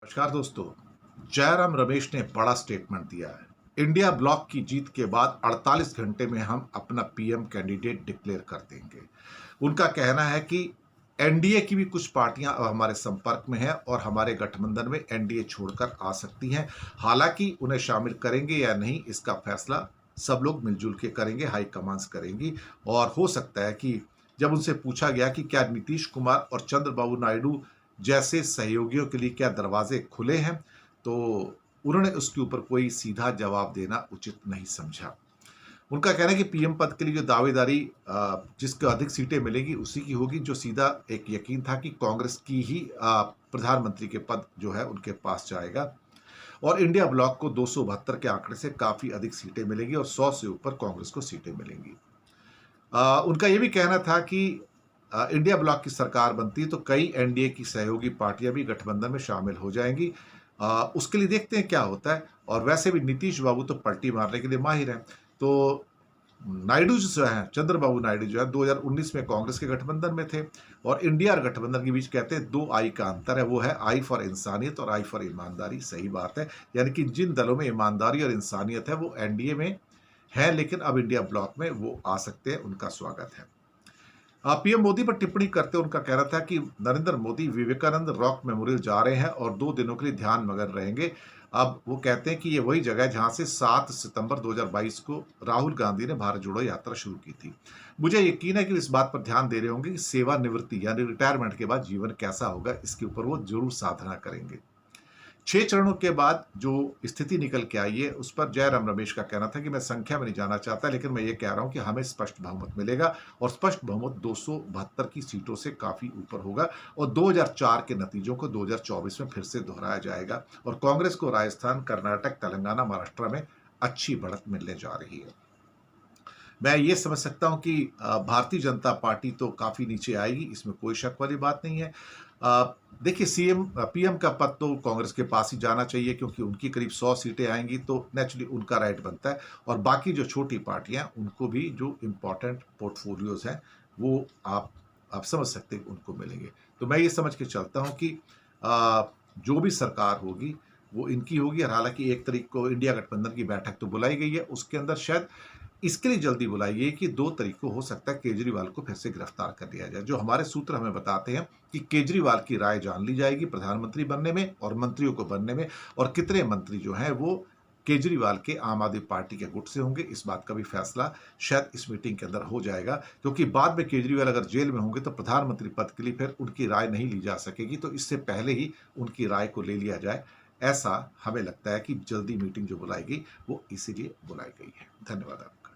नमस्कार दोस्तों। जयराम रमेश ने बड़ा स्टेटमेंट दिया है। इंडिया ब्लॉक की जीत के बाद 48 घंटे में हम अपना पीएम कैंडिडेट डिक्लेयर कर देंगे। उनका कहना है कि एनडीए की भी कुछ पार्टियां अब हमारे संपर्क में हैं और हमारे गठबंधन में एनडीए छोड़कर आ सकती हैं। हालांकि उन्हें शामिल करेंगे या नहीं, इसका फैसला सब लोग मिलजुल के करेंगे, हाईकमांड्स करेंगी। और हो सकता है कि जब उनसे पूछा गया कि क्या नीतीश कुमार और चंद्रबाबू नायडू जैसे सहयोगियों के लिए क्या दरवाजे खुले हैं, तो उन्होंने उसके ऊपर कोई सीधा जवाब देना उचित नहीं समझा। उनका कहना है कि पीएम पद के लिए जो दावेदारी जिसको अधिक सीटें मिलेंगी उसी की होगी। जो सीधा एक यकीन था कि कांग्रेस की ही प्रधानमंत्री के पद जो है उनके पास जाएगा। और इंडिया ब्लॉक को 272 के आंकड़े से काफी अधिक सीटें मिलेंगी और 100 से ऊपर कांग्रेस को सीटें मिलेंगी। उनका ये भी कहना था कि इंडिया ब्लॉक की सरकार बनती है तो कई एनडीए की सहयोगी पार्टियां भी गठबंधन में शामिल हो जाएंगी। उसके लिए देखते हैं क्या होता है। और वैसे भी नीतीश बाबू तो पलटी मारने के लिए माहिर हैं। तो नायडू जो है, चंद्रबाबू नायडू जो है 2019 में कांग्रेस के गठबंधन में थे। और इंडिया और गठबंधन के बीच कहते हैं दो आई का अंतर है, वो है आई फॉर इंसानियत और आई फॉर ईमानदारी। सही बात है, यानी कि जिन दलों में ईमानदारी और इंसानियत है वो एनडीए में है, लेकिन अब इंडिया ब्लॉक में वो आ सकते हैं, उनका स्वागत है। पीएम मोदी पर टिप्पणी करते उनका कहना था कि नरेंद्र मोदी विवेकानंद रॉक मेमोरियल जा रहे हैं और 2 दिनों के लिए ध्यान मगन रहेंगे। अब वो कहते हैं कि ये वही जगह है जहां से 7 सितंबर 2022 को राहुल गांधी ने भारत जोड़ो यात्रा शुरू की थी। मुझे यकीन है कि इस बात पर ध्यान दे रहे होंगे कि सेवानिवृत्ति यानी रिटायरमेंट के बाद जीवन कैसा होगा, इसके ऊपर वो जरूर साधना करेंगे। 6 चरणों के बाद जो स्थिति निकल के आई है उस पर जयराम रमेश का कहना था कि मैं संख्या में नहीं जाना चाहता, लेकिन मैं ये कह रहा हूं कि हमें स्पष्ट बहुमत मिलेगा और स्पष्ट बहुमत 272 की सीटों से काफी ऊपर होगा। और 2004 के नतीजों को 2024 में फिर से दोहराया जाएगा और कांग्रेस को राजस्थान, कर्नाटक, तेलंगाना, महाराष्ट्र में अच्छी बढ़त मिलने जा रही है। मैं ये समझ सकता हूं कि भारतीय जनता पार्टी तो काफी नीचे आएगी, इसमें कोई शक वाली बात नहीं है। देखिए, सीएम पीएम का पद तो कांग्रेस के पास ही जाना चाहिए क्योंकि उनकी करीब 100 सीटें आएंगी तो नेचुरली उनका राइट बनता है। और बाकी जो छोटी पार्टियां उनको भी जो इम्पोर्टेंट पोर्टफोलियोज हैं वो आप समझ सकते हैं कि उनको मिलेंगे। तो मैं ये समझ के चलता हूं कि जो भी सरकार होगी वो इनकी होगी। और हालांकि 1 तारीख को इंडिया गठबंधन की बैठक तो बुलाई गई है, उसके अंदर शायद इसके लिए जल्दी बुलाई गई कि 2 तारीख को हो सकता है केजरीवाल को फिर से गिरफ्तार कर लिया जाए। जो हमारे सूत्र हमें बताते हैं कि केजरीवाल की राय जान ली जाएगी प्रधानमंत्री बनने में और मंत्रियों को बनने में। और कितने मंत्री जो हैं वो केजरीवाल के आम आदमी पार्टी के गुट से होंगे, इस बात का भी फैसला शायद इस मीटिंग के अंदर हो जाएगा। क्योंकि बाद में केजरीवाल अगर जेल में होंगे तो प्रधानमंत्री पद के लिए फिर उनकी राय नहीं ली जा सकेगी, तो इससे पहले ही उनकी राय को ले लिया जाए। ऐसा हमें लगता है कि जल्दी मीटिंग जो बुलाई गई वो इसीलिए बुलाई गई है। धन्यवाद आपका।